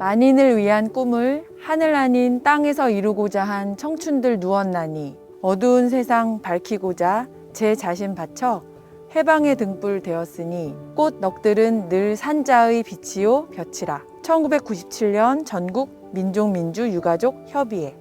만인을 위한 꿈을 하늘 아닌 땅에서 이루고자 한 청춘들 누웠나니 어두운 세상 밝히고자 제 자신 바쳐 해방의 등불 되었으니 꽃 넋들은 늘 산자의 빛이요 볕이라. 1997년 전국 민족민주유가족협의회.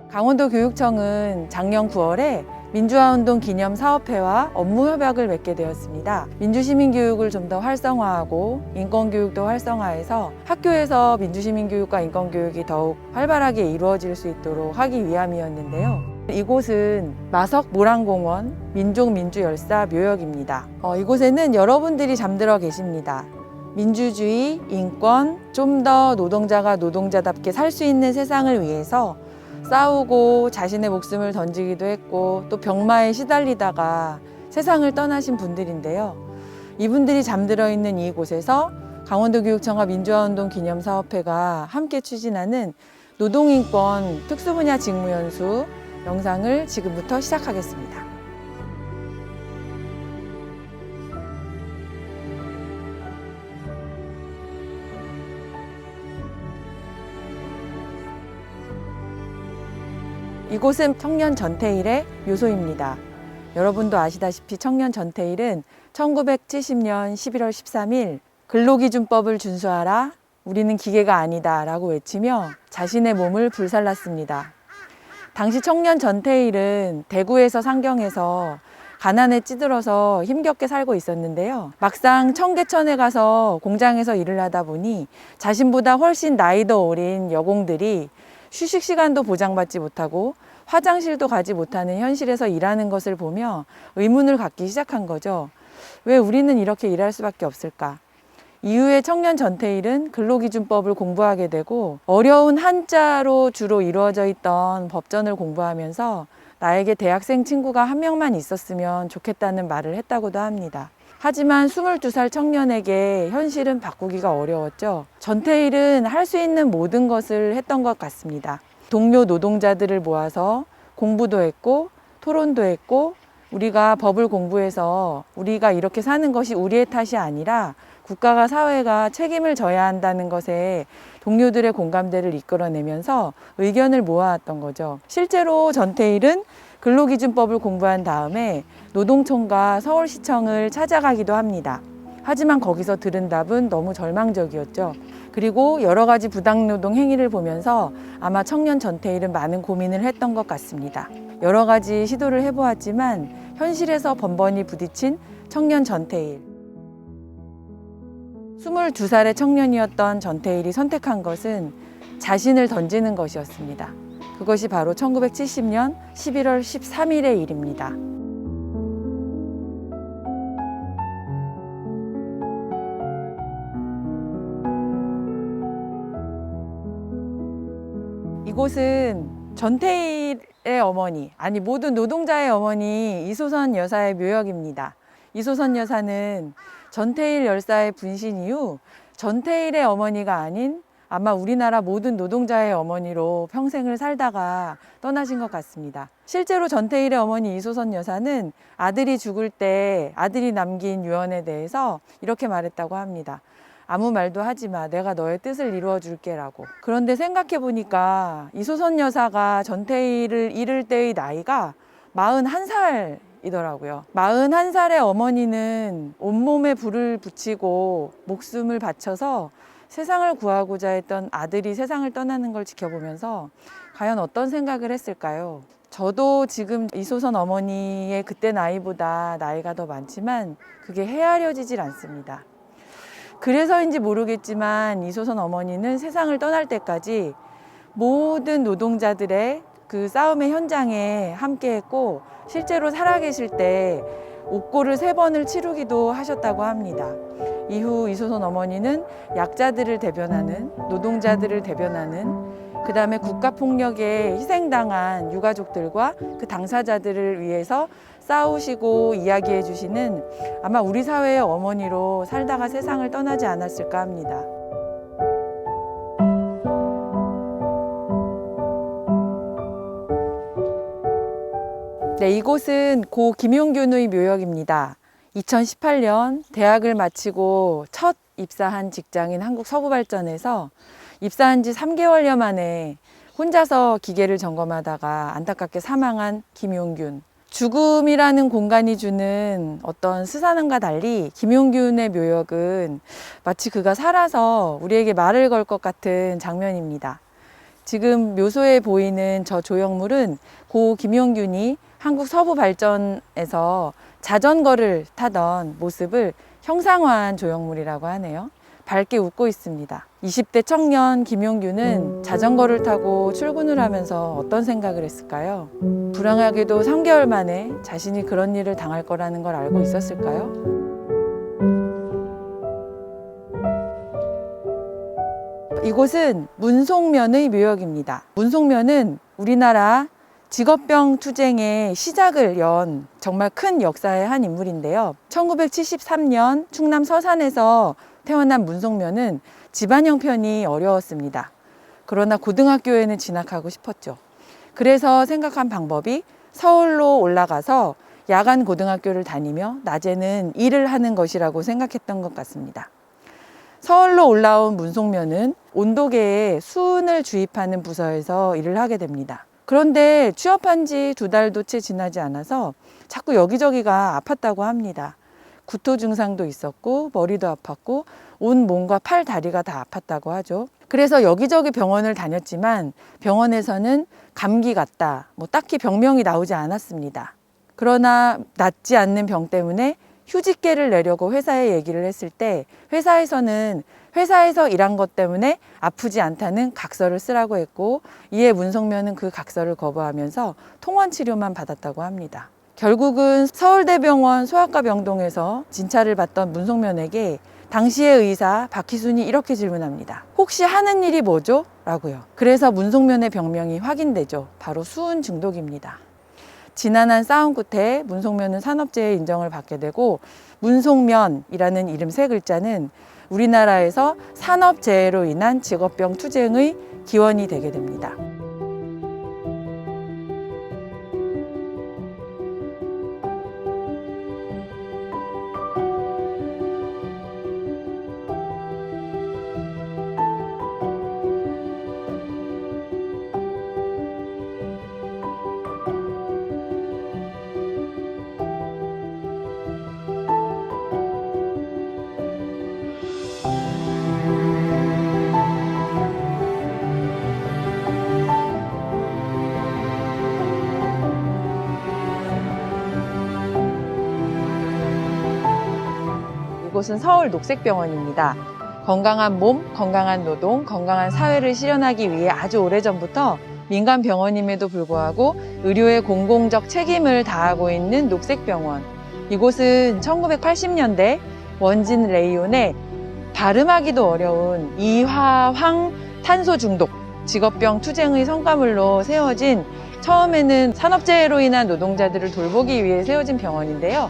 강원도 교육청은 작년 9월에 민주화운동 기념 사업회와 업무 협약을 맺게 되었습니다. 민주시민교육을 좀 더 활성화하고 인권교육도 활성화해서 학교에서 민주시민교육과 인권교육이 더욱 활발하게 이루어질 수 있도록 하기 위함이었는데요. 이곳은 마석 모란공원 민족민주열사 묘역입니다. 이곳에는 여러분들이 잠들어 계십니다. 민주주의, 인권, 좀 더 노동자가 노동자답게 살 수 있는 세상을 위해서 싸우고 자신의 목숨을 던지기도 했고 또 병마에 시달리다가 세상을 떠나신 분들인데요. 이분들이 잠들어 있는 이곳에서 강원도교육청과 민주화운동 기념사업회가 함께 추진하는 노동인권 특수분야 직무연수 영상을 지금부터 시작하겠습니다. 이곳은 청년 전태일의 묘소입니다. 여러분도 아시다시피 청년 전태일은 1970년 11월 13일 근로기준법을 준수하라, 우리는 기계가 아니다 라고 외치며 자신의 몸을 불살랐습니다. 당시 청년 전태일은 대구에서 상경해서 가난에 찌들어서 힘겹게 살고 있었는데요. 막상 청계천에 가서 공장에서 일을 하다 보니 자신보다 훨씬 나이 더 어린 여공들이 휴식 시간도 보장받지 못하고 화장실도 가지 못하는 현실에서 일하는 것을 보며 의문을 갖기 시작한 거죠. 왜 우리는 이렇게 일할 수밖에 없을까? 이후에 청년 전태일은 근로기준법을 공부하게 되고 어려운 한자로 주로 이루어져 있던 법전을 공부하면서 나에게 대학생 친구가 한 명만 있었으면 좋겠다는 말을 했다고도 합니다. 하지만 22살 청년에게 현실은 바꾸기가 어려웠죠. 전태일은 할 수 있는 모든 것을 했던 것 같습니다. 동료 노동자들을 모아서 공부도 했고 토론도 했고 우리가 법을 공부해서 우리가 이렇게 사는 것이 우리의 탓이 아니라 국가가 사회가 책임을 져야 한다는 것에 동료들의 공감대를 이끌어내면서 의견을 모아왔던 거죠. 실제로 전태일은 근로기준법을 공부한 다음에 노동청과 서울시청을 찾아가기도 합니다. 하지만 거기서 들은 답은 너무 절망적이었죠. 그리고 여러 가지 부당노동 행위를 보면서 아마 청년 전태일은 많은 고민을 했던 것 같습니다. 여러 가지 시도를 해보았지만 현실에서 번번이 부딪힌 청년 전태일. 22살의 청년이었던 전태일이 선택한 것은 자신을 던지는 것이었습니다. 그것이 바로 1970년 11월 13일의 일입니다. 이곳은 전태일의 어머니, 아니 모든 노동자의 어머니 이소선 여사의 묘역입니다. 이소선 여사는 전태일 열사의 분신 이후 전태일의 어머니가 아닌 아마 우리나라 모든 노동자의 어머니로 평생을 살다가 떠나신 것 같습니다. 실제로 전태일의 어머니 이소선 여사는 아들이 죽을 때 아들이 남긴 유언에 대해서 이렇게 말했다고 합니다. 아무 말도 하지 마. 내가 너의 뜻을 이루어 줄게라고. 그런데 생각해 보니까 이소선 여사가 전태일을 잃을 때의 나이가 41살이더라고요. 41살의 어머니는 온몸에 불을 붙이고 목숨을 바쳐서 세상을 구하고자 했던 아들이 세상을 떠나는 걸 지켜보면서 과연 어떤 생각을 했을까요? 저도 지금 이소선 어머니의 그때 나이보다 나이가 더 많지만 그게 헤아려지질 않습니다. 그래서인지 모르겠지만 이소선 어머니는 세상을 떠날 때까지 모든 노동자들의 그 싸움의 현장에 함께했고 실제로 살아계실 때 옥고를 3번을 치르기도 하셨다고 합니다. 이후 이소선 어머니는 약자들을 대변하는, 노동자들을 대변하는, 그 다음에 국가폭력에 희생당한 유가족들과 그 당사자들을 위해서 싸우시고 이야기해 주시는 아마 우리 사회의 어머니로 살다가 세상을 떠나지 않았을까 합니다. 네, 이곳은 고 김용균의 묘역입니다. 2018년 대학을 마치고 첫 입사한 직장인 한국서부발전에서 입사한 지 3개월여 만에 혼자서 기계를 점검하다가 안타깝게 사망한 김용균. 죽음이라는 공간이 주는 어떤 스산함과 달리 김용균의 묘역은 마치 그가 살아서 우리에게 말을 걸 것 같은 장면입니다. 지금 묘소에 보이는 저 조형물은 고 김용균이 한국 서부발전에서 자전거를 타던 모습을 형상화한 조형물이라고 하네요. 밝게 웃고 있습니다. 20대 청년 김용균은 자전거를 타고 출근을 하면서 어떤 생각을 했을까요? 불행하게도 3개월 만에 자신이 그런 일을 당할 거라는 걸 알고 있었을까요? 이곳은 문송면의 묘역입니다. 문송면은 우리나라 직업병 투쟁의 시작을 연 정말 큰 역사의 한 인물인데요. 1973년 충남 서산에서 태어난 문송면은 집안 형편이 어려웠습니다. 그러나 고등학교에는 진학하고 싶었죠. 그래서 생각한 방법이 서울로 올라가서 야간 고등학교를 다니며 낮에는 일을 하는 것이라고 생각했던 것 같습니다. 서울로 올라온 문송면은 온도계에 수은을 주입하는 부서에서 일을 하게 됩니다. 그런데 취업한 지 2달도 채 지나지 않아서 자꾸 여기저기가 아팠다고 합니다. 구토 증상도 있었고 머리도 아팠고 온 몸과 팔, 다리가 다 아팠다고 하죠. 그래서 여기저기 병원을 다녔지만 병원에서는 감기 같다, 딱히 병명이 나오지 않았습니다. 그러나 낫지 않는 병 때문에 휴직계를 내려고 회사에 얘기를 했을 때 회사에서는 회사에서 일한 것 때문에 아프지 않다는 각서를 쓰라고 했고, 이에 문송면은 그 각서를 거부하면서 통원 치료만 받았다고 합니다. 결국은 서울대병원 소아과 병동에서 진찰을 받던 문송면에게 당시의 의사 박희순이 이렇게 질문합니다. 혹시 하는 일이 뭐죠? 라고요. 그래서 문송면의 병명이 확인되죠. 바로 수은 중독입니다. 지난한 싸움 끝에 문송면은 산업재해 인정을 받게 되고, 문송면이라는 이름 3글자는 우리나라에서 산업재해로 인한 직업병 투쟁의 기원이 되게 됩니다. 이곳은 서울 녹색병원입니다. 건강한 몸, 건강한 노동, 건강한 사회를 실현하기 위해 아주 오래전부터 민간 병원임에도 불구하고 의료의 공공적 책임을 다하고 있는 녹색병원. 이곳은 1980년대 원진 레이온의 발음하기도 어려운 이화황 탄소 중독 직업병 투쟁의 성과물로 세워진, 처음에는 산업재해로 인한 노동자들을 돌보기 위해 세워진 병원인데요.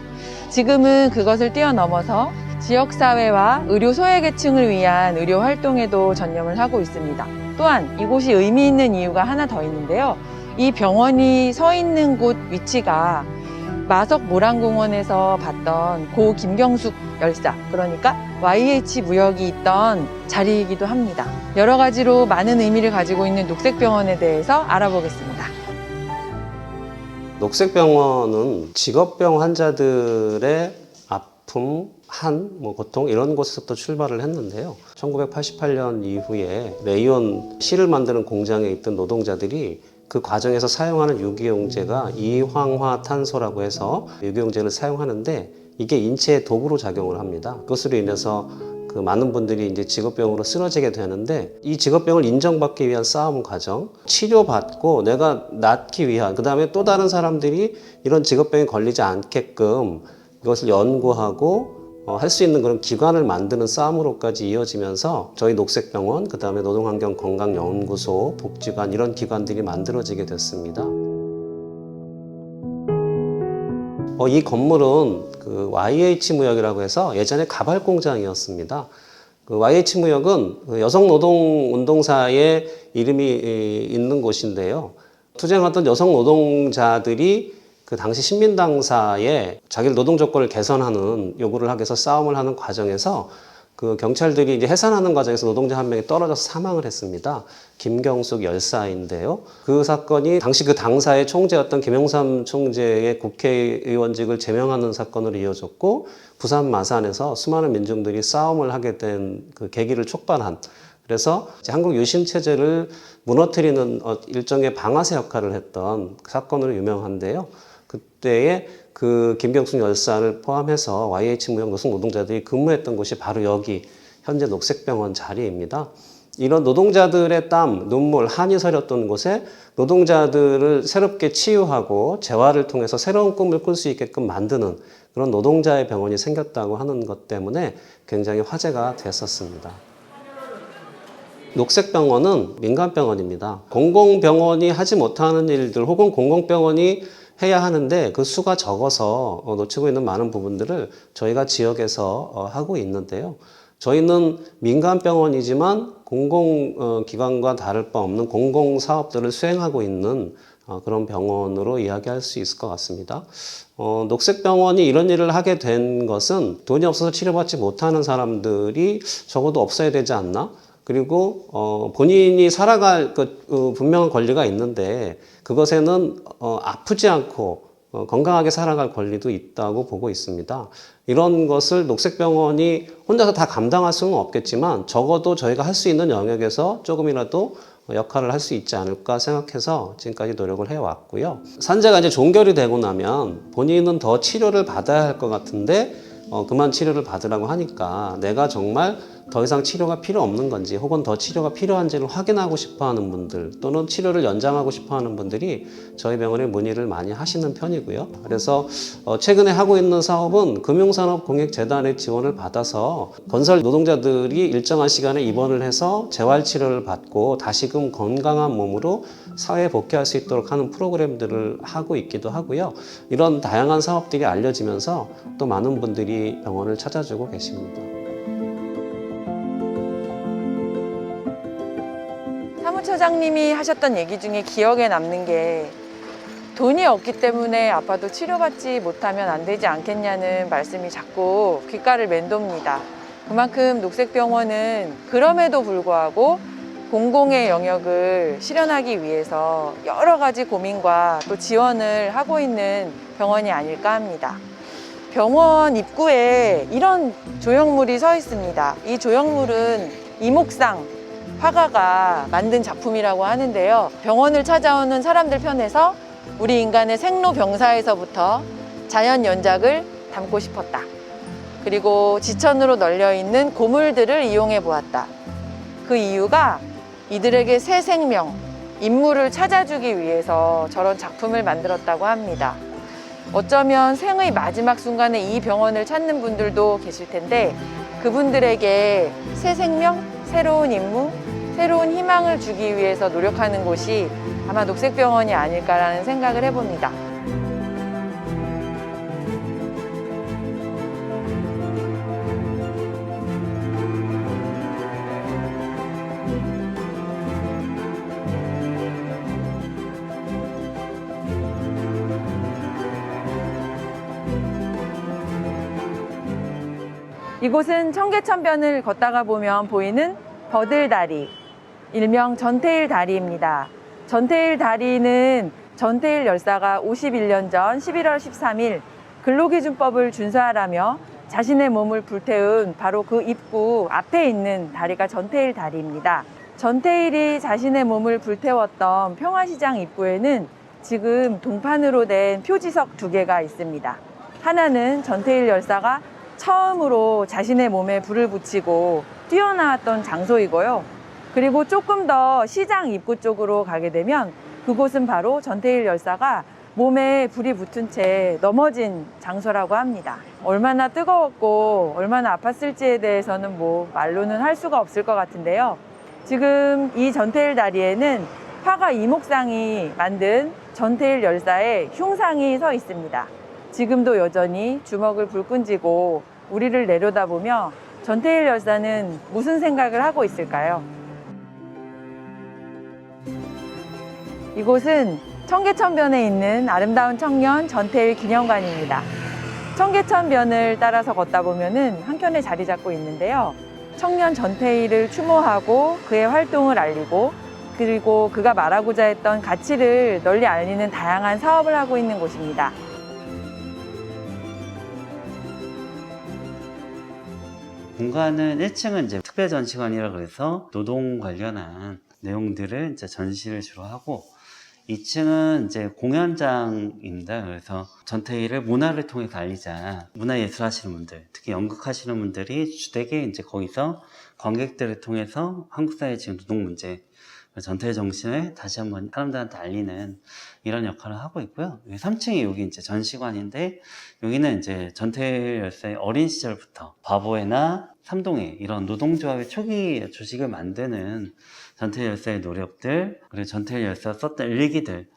지금은 그것을 뛰어넘어서 지역사회와 의료 소외계층을 위한 의료 활동에도 전념을 하고 있습니다. 또한 이곳이 의미 있는 이유가 하나 더 있는데요. 이 병원이 서 있는 곳 위치가 마석 모란공원에서 봤던 고 김경숙 열사, 그러니까 YH 무역이 있던 자리이기도 합니다. 여러 가지로 많은 의미를 가지고 있는 녹색병원에 대해서 알아보겠습니다. 녹색병원은 직업병 환자들의 아픔, 고통 이런 곳에서부터 출발을 했는데요. 1988년 이후에 레이온 실을 만드는 공장에 있던 노동자들이 그 과정에서 사용하는 유기용제가 이황화탄소라고 해서 유기용제를 사용하는데 이게 인체에 독으로 작용을 합니다. 그것으로 인해서 그 많은 분들이 이제 직업병으로 쓰러지게 되는데, 이 직업병을 인정받기 위한 싸움 과정, 치료받고 내가 낫기 위한, 그 다음에 또 다른 사람들이 이런 직업병에 걸리지 않게끔 이것을 연구하고 할 수 있는 그런 기관을 만드는 싸움으로까지 이어지면서 저희 녹색병원, 그 다음에 노동환경건강연구소, 복지관 이런 기관들이 만들어지게 됐습니다. 이 건물은 그 YH무역이라고 해서 예전에 가발 공장이었습니다. 그 YH무역은 여성 노동운동사의 이름이 있는 곳인데요. 투쟁하던 여성 노동자들이 그 당시 신민당사에 자기 노동 조건을 개선하는 요구를 하기 위해서 싸움을 하는 과정에서 그 경찰들이 이제 해산하는 과정에서 노동자 한 명이 떨어져서 사망을 했습니다. 김경숙 열사인데요. 그 사건이 당시 그 당사의 총재였던 김영삼 총재의 국회의원직을 제명하는 사건으로 이어졌고, 부산 마산에서 수많은 민중들이 싸움을 하게 된 그 계기를 촉발한, 그래서 이제 한국 유신 체제를 무너뜨리는 일종의 방아쇠 역할을 했던 사건으로 유명한데요. 그때에 그 김경숙 열사를 포함해서 YH 무역 노숙 노동자들이 근무했던 곳이 바로 여기 현재 녹색병원 자리입니다. 이런 노동자들의 땀, 눈물, 한이 서렸던 곳에 노동자들을 새롭게 치유하고 재활을 통해서 새로운 꿈을 꿀 수 있게끔 만드는 그런 노동자의 병원이 생겼다고 하는 것 때문에 굉장히 화제가 됐었습니다. 녹색병원은 민간병원입니다. 공공병원이 하지 못하는 일들 혹은 공공병원이 해야 하는데 그 수가 적어서 놓치고 있는 많은 부분들을 저희가 지역에서 하고 있는데요. 저희는 민간병원이지만 공공기관과 다를 바 없는 공공사업들을 수행하고 있는 그런 병원으로 이야기할 수 있을 것 같습니다. 녹색병원이 이런 일을 하게 된 것은 돈이 없어서 치료받지 못하는 사람들이 적어도 없어야 되지 않나? 그리고 본인이 살아갈 분명한 권리가 있는데 그것에는 아프지 않고 건강하게 살아갈 권리도 있다고 보고 있습니다. 이런 것을 녹색병원이 혼자서 다 감당할 수는 없겠지만 적어도 저희가 할 수 있는 영역에서 조금이라도 역할을 할 수 있지 않을까 생각해서 지금까지 노력을 해왔고요. 산재가 이제 종결이 되고 나면 본인은 더 치료를 받아야 할 것 같은데 그만 치료를 받으라고 하니까 내가 정말 더 이상 치료가 필요 없는 건지 혹은 더 치료가 필요한지를 확인하고 싶어 하는 분들 또는 치료를 연장하고 싶어 하는 분들이 저희 병원에 문의를 많이 하시는 편이고요. 그래서 최근에 하고 있는 사업은 금융산업공익재단의 지원을 받아서 건설 노동자들이 일정한 시간에 입원을 해서 재활치료를 받고 다시금 건강한 몸으로 사회에 복귀할 수 있도록 하는 프로그램들을 하고 있기도 하고요. 이런 다양한 사업들이 알려지면서 또 많은 분들이 병원을 찾아주고 계십니다. 사무처장님이 하셨던 얘기 중에 기억에 남는 게 돈이 없기 때문에 아파도 치료받지 못하면 안 되지 않겠냐는 말씀이 자꾸 귓가를 맴돕니다. 그만큼 녹색병원은 그럼에도 불구하고 공공의 영역을 실현하기 위해서 여러 가지 고민과 또 지원을 하고 있는 병원이 아닐까 합니다. 병원 입구에 이런 조형물이 서 있습니다. 이 조형물은 이목상 화가가 만든 작품이라고 하는데요. 병원을 찾아오는 사람들 편에서 우리 인간의 생로병사에서부터 자연 연작을 담고 싶었다. 그리고 지천으로 널려있는 고물들을 이용해 보았다. 그 이유가 이들에게 새 생명, 인물을 찾아주기 위해서 저런 작품을 만들었다고 합니다. 어쩌면 생의 마지막 순간에 이 병원을 찾는 분들도 계실 텐데 그분들에게 새 생명, 새로운 임무, 새로운 희망을 주기 위해서 노력하는 곳이 아마 녹색병원이 아닐까라는 생각을 해봅니다. 이곳은 청계천변을 걷다가 보면 보이는 버들다리, 일명 전태일 다리입니다. 전태일 다리는 전태일 열사가 51년 전 11월 13일 근로기준법을 준수하라며 자신의 몸을 불태운 바로 그 입구 앞에 있는 다리가 전태일 다리입니다. 전태일이 자신의 몸을 불태웠던 평화시장 입구에는 지금 동판으로 된 표지석 2개가 있습니다. 하나는 전태일 열사가 처음으로 자신의 몸에 불을 붙이고 뛰어나왔던 장소이고요. 그리고 조금 더 시장 입구 쪽으로 가게 되면 그곳은 바로 전태일 열사가 몸에 불이 붙은 채 넘어진 장소라고 합니다. 얼마나 뜨거웠고 얼마나 아팠을지에 대해서는 말로는 할 수가 없을 것 같은데요. 지금 이 전태일 다리에는 화가 이목상이 만든 전태일 열사의 흉상이 서 있습니다. 지금도 여전히 주먹을 불끈 쥐고 우리를 내려다보며 전태일 열사는 무슨 생각을 하고 있을까요? 이곳은 청계천변에 있는 아름다운 청년 전태일 기념관입니다. 청계천변을 따라서 걷다 보면은 한켠에 자리 잡고 있는데요. 청년 전태일을 추모하고 그의 활동을 알리고 그리고 그가 말하고자 했던 가치를 널리 알리는 다양한 사업을 하고 있는 곳입니다. 공간은 1층은 이제 특별 전시관이라 그래서 노동 관련한 내용들을 이제 전시를 주로 하고 2층은 이제 공연장입니다. 그래서 전태일을 문화를 통해서 알리자. 문화예술 하시는 분들, 특히 연극 하시는 분들이 주되게 이제 거기서 관객들을 통해서 한국 사회 지금 노동 문제, 전태일 정신을 다시 한번 사람들한테 알리는 이런 역할을 하고 있고요. 3층이 여기 이제 전시관인데 여기는 이제 전태일 열사의 어린 시절부터 바보회나 삼동회 이런 노동조합의 초기 조직을 만드는 전태일 열사의 노력들, 그리고 전태일 열사가 썼던 일기들,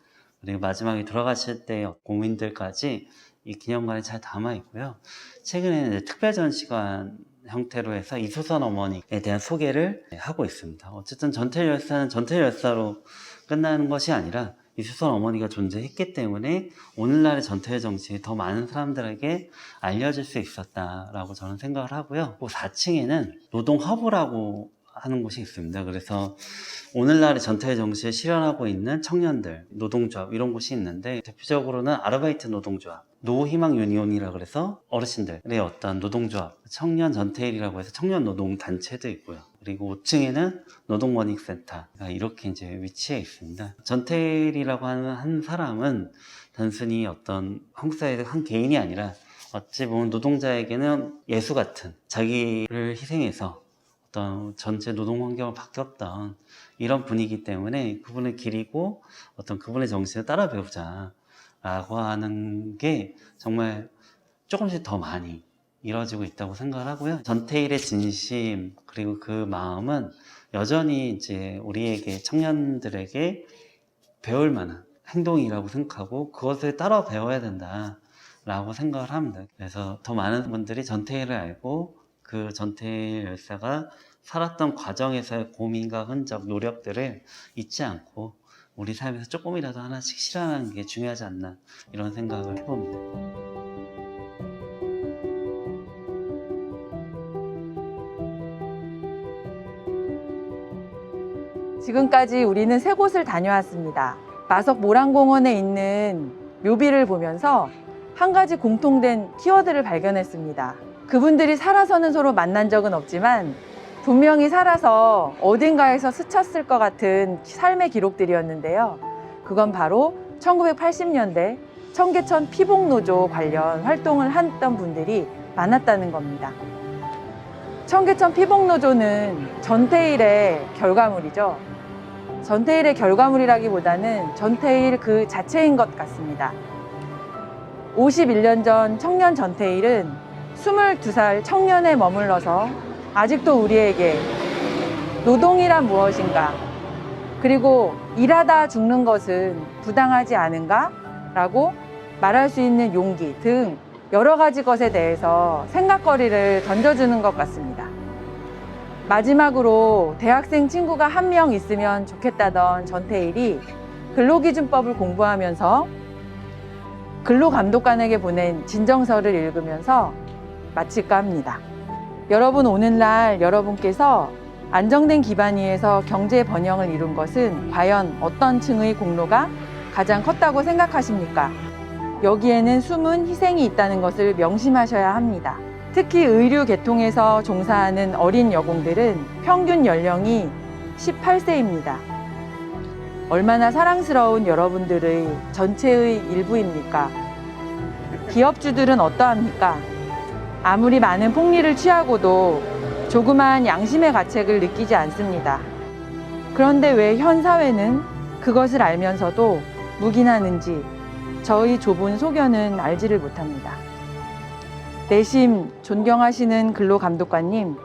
그리고 마지막에 돌아가실 때의 고민들까지 이 기념관에 잘 담아 있고요. 최근에는 이제 특별 전시관 형태로 해서 이수선 어머니에 대한 소개를 하고 있습니다. 어쨌든 전태일 열사는 전태일 열사로 끝나는 것이 아니라 이수선 어머니가 존재했기 때문에 오늘날의 전태일 정신이 더 많은 사람들에게 알려질 수 있었다라고 저는 생각을 하고요. 4층에는 노동허브라고 하는 곳이 있습니다. 그래서 오늘날의 전태일 정신을 실현하고 있는 청년들, 노동조합 이런 곳이 있는데 대표적으로는 아르바이트 노동조합, 노희망 유니온이라 그래서 어르신들의 어떤 노동조합, 청년 전태일이라고 해서 청년 노동 단체도 있고요. 그리고 5층에는 노동원익센터가 이렇게 이제 위치해 있습니다. 전태일이라고 하는 한 사람은 단순히 어떤 한국 사회의 한 개인이 아니라 어찌 보면 노동자에게는 예수 같은 자기를 희생해서 어떤 전체 노동 환경을 바뀌었던 이런 분이기 때문에 그분을 기리고 어떤 그분의 정신을 따라 배우자 라고 하는 게 정말 조금씩 더 많이 이루어지고 있다고 생각을 하고요. 전태일의 진심 그리고 그 마음은 여전히 이제 우리에게 청년들에게 배울 만한 행동이라고 생각하고 그것을 따라 배워야 된다라고 생각을 합니다. 그래서 더 많은 분들이 전태일을 알고 그 전태일 열사가 살았던 과정에서의 고민과 흔적, 노력들을 잊지 않고 우리 삶에서 조금이라도 하나씩 실현하는 게 중요하지 않나 이런 생각을 해봅니다. 지금까지 우리는 3곳을 다녀왔습니다. 마석 모란공원에 있는 묘비를 보면서 한 가지 공통된 키워드를 발견했습니다. 그분들이 살아서는 서로 만난 적은 없지만 분명히 살아서 어딘가에서 스쳤을 것 같은 삶의 기록들이었는데요. 그건 바로 1980년대 청계천 피복노조 관련 활동을 했던 분들이 많았다는 겁니다. 청계천 피복노조는 전태일의 결과물이죠. 전태일의 결과물이라기보다는 전태일 그 자체인 것 같습니다. 51년 전 청년 전태일은 22살 청년에 머물러서 아직도 우리에게 노동이란 무엇인가, 그리고 일하다 죽는 것은 부당하지 않은가? 라고 말할 수 있는 용기 등 여러 가지 것에 대해서 생각거리를 던져주는 것 같습니다. 마지막으로 대학생 친구가 한 명 있으면 좋겠다던 전태일이 근로기준법을 공부하면서 근로감독관에게 보낸 진정서를 읽으면서 마칠까 합니다. 여러분, 오늘날 여러분께서 안정된 기반 위에서 경제 번영을 이룬 것은 과연 어떤 층의 공로가 가장 컸다고 생각하십니까? 여기에는 숨은 희생이 있다는 것을 명심하셔야 합니다. 특히 의류 계통에서 종사하는 어린 여공들은 평균 연령이 18세입니다. 얼마나 사랑스러운 여러분들의 전체의 일부입니까? 기업주들은 어떠합니까? 아무리 많은 폭리를 취하고도 조그마한 양심의 가책을 느끼지 않습니다. 그런데 왜 현 사회는 그것을 알면서도 묵인하는지 저의 좁은 소견은 알지를 못합니다. 내심 존경하시는 근로감독관님,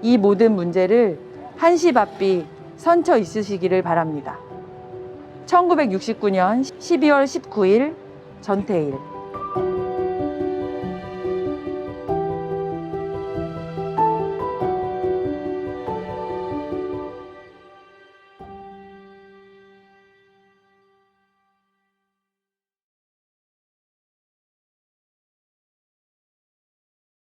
이 모든 문제를 한시바삐 선처 있으시기를 바랍니다. 1969년 12월 19일 전태일.